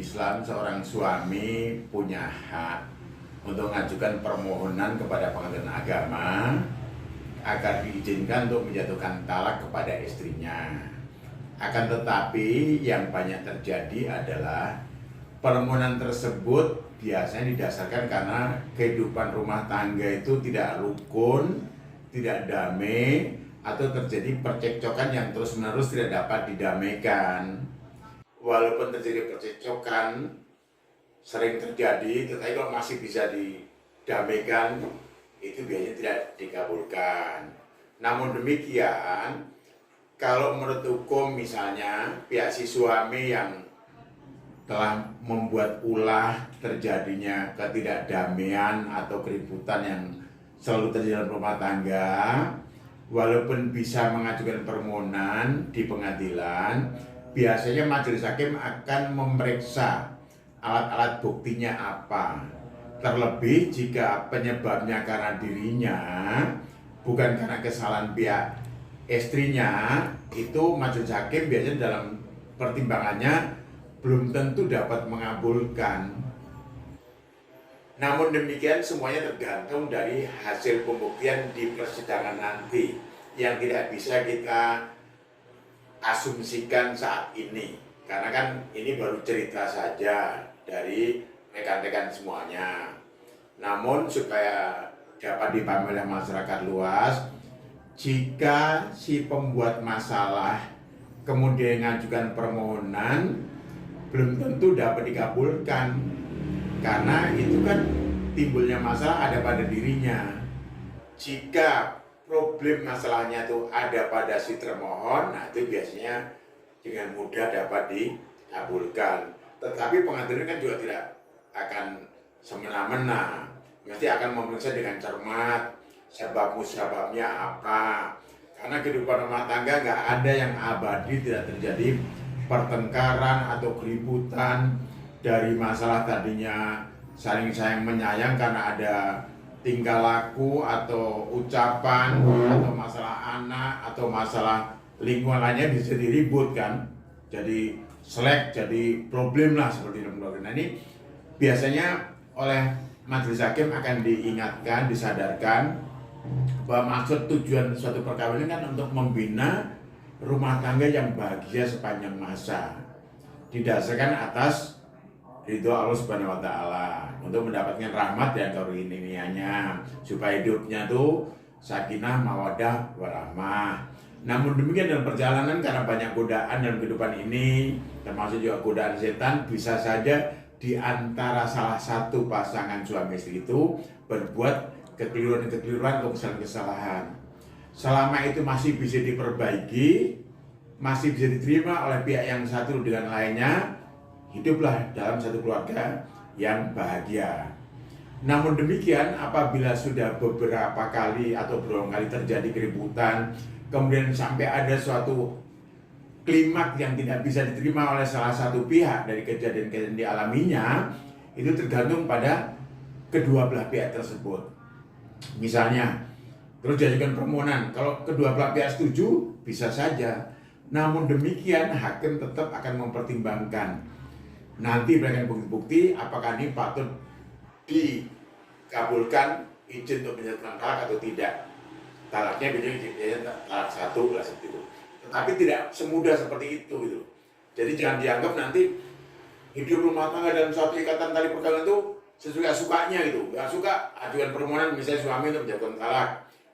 Islam seorang suami punya hak untuk mengajukan permohonan kepada pengadilan agama agar diizinkan untuk menjatuhkan talak kepada istrinya. Akan tetapi yang banyak terjadi adalah permohonan tersebut biasanya didasarkan karena kehidupan rumah tangga itu tidak rukun, tidak damai, atau terjadi percekcokan yang terus-menerus tidak dapat didamaikan. Walaupun terjadi percekcokan, sering terjadi, tetapi kalau masih bisa didamaikan, itu biasanya tidak dikabulkan. Namun demikian, kalau menurut hukum misalnya pihak si suami yang telah membuat ulah terjadinya ketidakdamaian atau keributan yang selalu terjadi dalam rumah tangga, walaupun bisa mengajukan permohonan di pengadilan, biasanya majelis hakim akan memeriksa alat-alat buktinya apa. Terlebih jika penyebabnya karena dirinya, bukan karena kesalahan pihak istrinya, itu majelis hakim biasanya dalam pertimbangannya belum tentu dapat mengabulkan. Namun demikian semuanya tergantung dari hasil pembuktian di persidangan nanti yang tidak bisa kita asumsikan saat ini. Karena kan ini baru cerita saja dari rekan-rekan semuanya. Namun supaya dapat dipahami oleh masyarakat luas, jika si pembuat masalah kemudian mengajukan permohonan, belum tentu dapat dikabulkan karena itu kan timbulnya masalah ada pada dirinya. Jika problem masalahnya itu ada pada si termohon, nah itu biasanya dengan mudah dapat dikabulkan. Tetapi pengadilan kan juga tidak akan semena-mena, mesti akan memeriksa dengan cermat sebab musababnya apa. Karena kehidupan rumah tangga nggak ada yang abadi, tidak terjadi pertengkaran atau keributan dari masalah tadinya saling sayang menyayang karena ada tingkah laku atau ucapan atau masalah anak atau masalah lingkungan lainnya bisa diribut kan, jadi selek, jadi problem lah seperti itu. Nah ini biasanya oleh majelis hakim akan diingatkan, disadarkan bahwa maksud tujuan suatu perkawinan kan untuk membina rumah tangga yang bahagia sepanjang masa, didasarkan atas ridho Allah Subhanahu wa Ta'ala, untuk mendapatkan rahmat dan karunia-Nya, supaya hidupnya tuh sakinah, mawaddah, warahmah. Namun demikian dalam perjalanan karena banyak godaan dalam kehidupan ini, termasuk juga godaan setan, bisa saja di antara salah satu pasangan suami istri itu berbuat kekeliruan-kekeliruan atau kesalahan-kesalahan. Selama itu masih bisa diperbaiki, masih bisa diterima oleh pihak yang satu dengan lainnya, hiduplah dalam satu keluarga yang bahagia. Namun demikian, apabila sudah beberapa kali atau berulang kali terjadi keributan, kemudian sampai ada suatu klimaks yang tidak bisa diterima oleh salah satu pihak dari kejadian-kejadian dialaminya, itu tergantung pada kedua belah pihak tersebut. Misalnya, terus diajukan permohonan, kalau kedua belah pihak setuju, bisa saja. Namun demikian, hakim tetap akan mempertimbangkan, nanti berikan bukti-bukti apakah ini patut dikabulkan izin untuk menyatakan talak atau tidak. Talaknya biasanya talak satu lah seperti itu. Tetapi tidak semudah seperti itu gitu. Jadi jangan dianggap nanti hidup rumah tangga dalam suatu ikatan tali perkawinan itu sesuka-sukanya gitu. Gak suka, ajukan permohonan misalnya suami untuk menjatuhkan talak.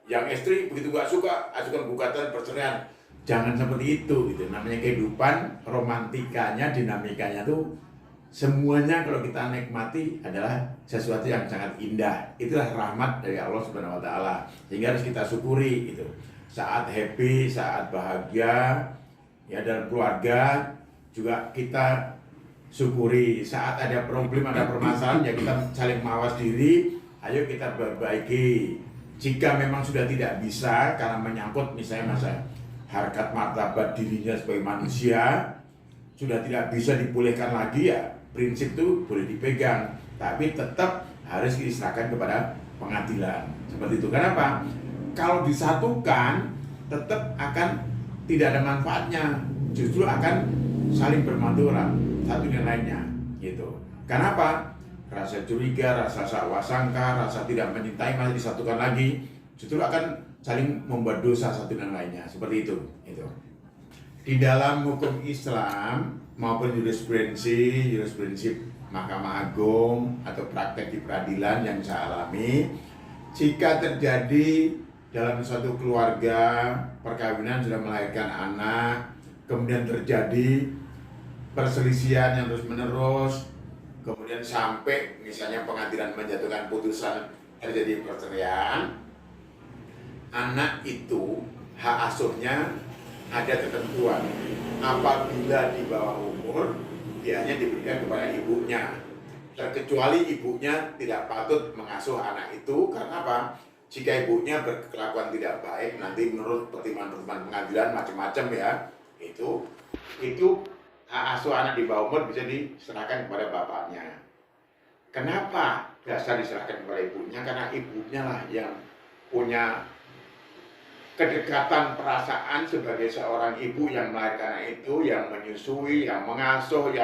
Yang istri begitu gak suka, ajukan gugatan perceraian. Jangan seperti itu gitu. Namanya kehidupan, romantikanya, dinamikanya tuh semuanya kalau kita nikmati adalah sesuatu yang sangat indah. Itulah rahmat dari Allah Subhanahu wa Ta'ala. Sehingga harus kita syukuri gitu. Saat happy, saat bahagia ya dalam keluarga juga kita syukuri. Saat ada problem, ada permasalahan ya kita saling mawas diri, ayo kita perbaiki. Jika memang sudah tidak bisa karena menyangkut misalnya masa harkat martabat dirinya sebagai manusia sudah tidak bisa dipulihkan lagi, ya prinsip itu boleh dipegang, tapi tetap harus diserahkan kepada pengadilan. Seperti itu. Kenapa? Kalau disatukan tetap akan tidak ada manfaatnya, justru akan saling bermadharat satu dengan lainnya. gitu. Kenapa? Rasa curiga, rasa salah sangka, rasa tidak mencintai masih disatukan lagi, justru akan saling membuat dosa satu dan lainnya, seperti itu. Gitu. Di dalam hukum Islam maupun jurisprudensi Mahkamah Agung atau praktek di peradilan yang saya alami, jika terjadi dalam suatu keluarga perkawinan sudah melahirkan anak, kemudian terjadi perselisihan yang terus menerus, kemudian sampai misalnya pengadilan menjatuhkan putusan terjadi perceraian, anak itu hak asuhnya ada ketentuan. Apabila di bawah umur, dia hanya diberikan kepada ibunya. Terkecuali ibunya tidak patut mengasuh anak itu, karena apa? Jika ibunya berkelakuan tidak baik, nanti menurut pertimbangan pengadilan macam-macam ya, itu hak asuh anak di bawah umur bisa diserahkan kepada bapaknya. Kenapa dasar diserahkan kepada ibunya? Karena ibunya lah yang punya kedekatan perasaan sebagai seorang ibu yang melahirkan anak itu, yang menyusui, yang mengasuh,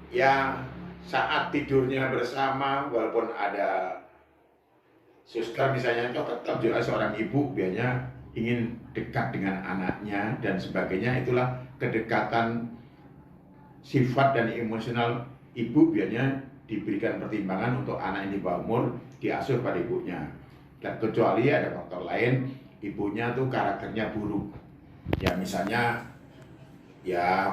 yang saat tidurnya bersama, walaupun ada suster misalnya, tetap juga seorang ibu biasanya ingin dekat dengan anaknya dan sebagainya. Itulah kedekatan sifat dan emosional ibu biasanya diberikan pertimbangan untuk anak ini bawah umur diasuh pada ibunya. Dan kecuali ada faktor lain, ibunya tuh karakternya buruk. Ya misalnya, ya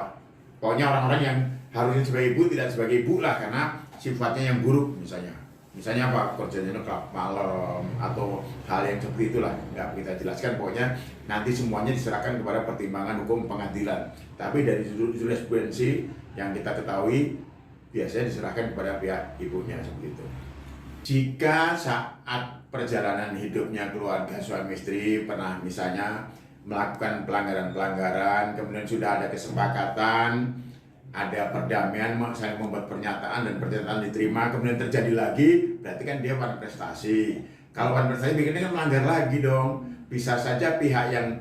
pokoknya orang-orang yang harusnya sebagai ibu tidak sebagai ibu lah, karena sifatnya yang buruk misalnya. Misalnya apa, kerjanya kelab malam atau hal yang seperti itulah, nggak kita jelaskan. Pokoknya nanti semuanya diserahkan kepada pertimbangan hukum pengadilan. Tapi dari jurisprudensi yang kita ketahui biasanya diserahkan kepada pihak ibunya, seperti itu. Jika saat perjalanan hidupnya keluarga suami istri pernah misalnya melakukan pelanggaran-pelanggaran, kemudian sudah ada kesepakatan, ada perdamaian, saya membuat pernyataan dan pernyataan diterima, kemudian terjadi lagi, berarti kan dia wan prestasi. Kalau wan prestasi bikinnya kan melanggar lagi dong. Bisa saja pihak yang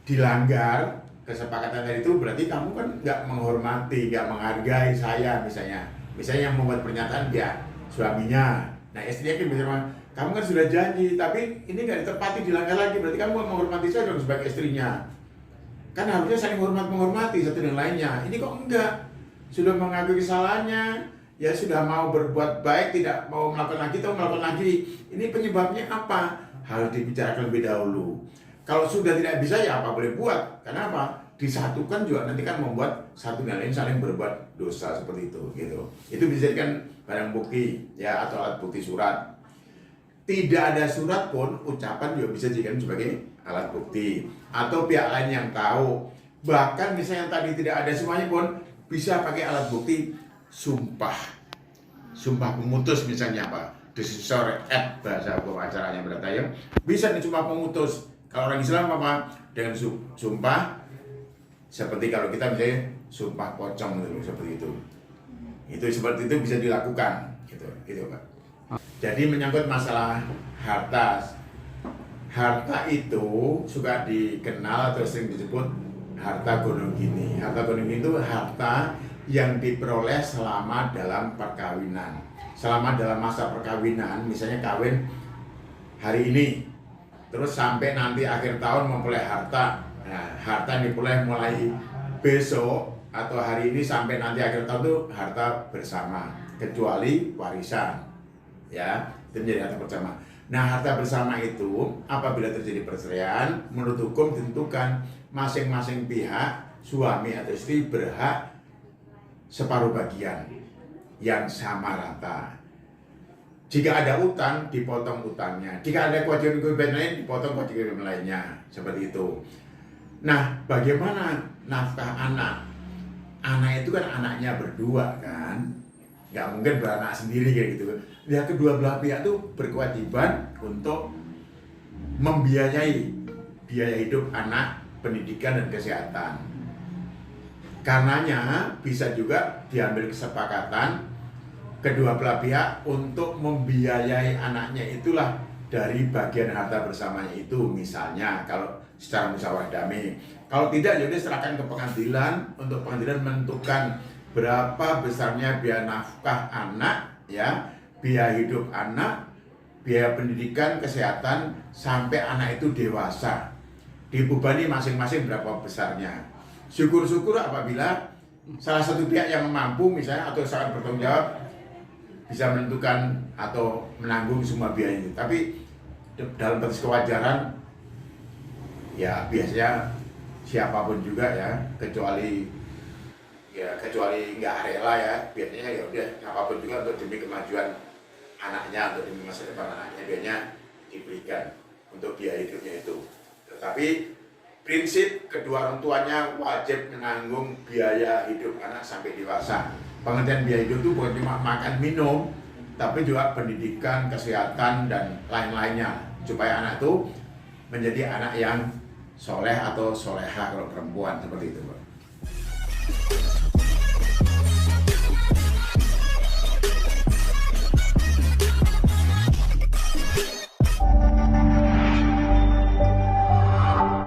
dilanggar kesepakatan tadi itu berarti kamu kan nggak menghormati, nggak menghargai saya misalnya. Misalnya yang membuat pernyataan dia suaminya. Nah istrinya kan bisa bilang, kamu kan sudah janji, tapi ini nggak ditepati, dilanggar lagi, berarti kamu menghormati saya dong sebagai istrinya. Kan harusnya saling menghormati satu dan lainnya. Ini kok enggak? Sudah mengakui kesalahannya, ya sudah mau berbuat baik, tidak mau melakukan lagi atau melakukan lagi. Ini penyebabnya apa? Harus dibicarakan lebih dahulu. Kalau sudah tidak bisa, ya apa boleh buat? Karena apa? Disatukan juga nanti kan membuat satu dan lain saling berbuat dosa seperti itu, gitu. Itu bisa dijadikan barang bukti, ya, atau alat bukti surat. Tidak ada surat pun, ucapan juga bisa dijadikan sebagai alat bukti. Atau pihak lain yang tahu. Bahkan misalnya yang tadi tidak ada semuanya pun bisa pakai alat bukti sumpah. Sumpah pemutus misalnya apa? Decisor et bahasa hukum acaranya berarti, bisa disumpah pemutus. Kalau orang Islam apa? Dengan sumpah seperti kalau kita misalnya sumpah pocong gitu, seperti itu. Itu seperti itu bisa dilakukan gitu Pak. Jadi menyangkut masalah harta. Harta itu suka dikenal atau sering disebut harta gonong gini. Harta gonong gini itu harta yang diperoleh selama dalam perkawinan. Selama dalam masa perkawinan, misalnya kawin hari ini, terus sampai nanti akhir tahun memperoleh harta. Nah, harta yang diperoleh mulai besok atau hari ini sampai nanti akhir tahun itu harta bersama, kecuali warisan. Ya, itu menjadi harta bersama. Nah, harta bersama itu apabila terjadi perceraian, menurut hukum ditentukan masing-masing pihak, suami atau istri berhak separuh bagian yang sama rata. Jika ada utang, dipotong utangnya. Jika ada kewajiban lain, dipotong kewajiban lainnya. Seperti itu. Nah, bagaimana nafkah anak? Anak itu kan anaknya berdua kan, nggak mungkin beranak sendiri kayak gitu. Ya, kedua belah pihak itu berkewajiban untuk membiayai biaya hidup anak, pendidikan dan kesehatan. Karenanya bisa juga diambil kesepakatan kedua belah pihak untuk membiayai anaknya, itulah dari bagian harta bersamanya itu. Misalnya kalau secara musyawarah damai, kalau tidak jadi serahkan ke pengadilan untuk pengadilan menentukan berapa besarnya biaya nafkah anak, ya, biaya hidup anak, biaya pendidikan, kesehatan sampai anak itu dewasa. Dibebani masing-masing berapa besarnya. Syukur-syukur apabila salah satu pihak yang mampu misalnya atau sangat bertanggung jawab bisa menentukan atau menanggung semua biaya itu. Tapi dalam batas kewajaran ya biasanya siapapun juga ya, kecuali nggak rela ya, biasanya ya udah apapun juga untuk demi kemajuan anaknya, untuk demi masa depan anaknya biasanya diberikan untuk biaya hidupnya itu. Tetapi prinsip kedua orang tuanya wajib menanggung biaya hidup anak sampai dewasa. Pengertian biaya hidup itu bukan cuma makan minum, tapi juga pendidikan, kesehatan, dan lain-lainnya supaya anak itu menjadi anak yang soleh atau soleha kalau perempuan, seperti itu, Pak.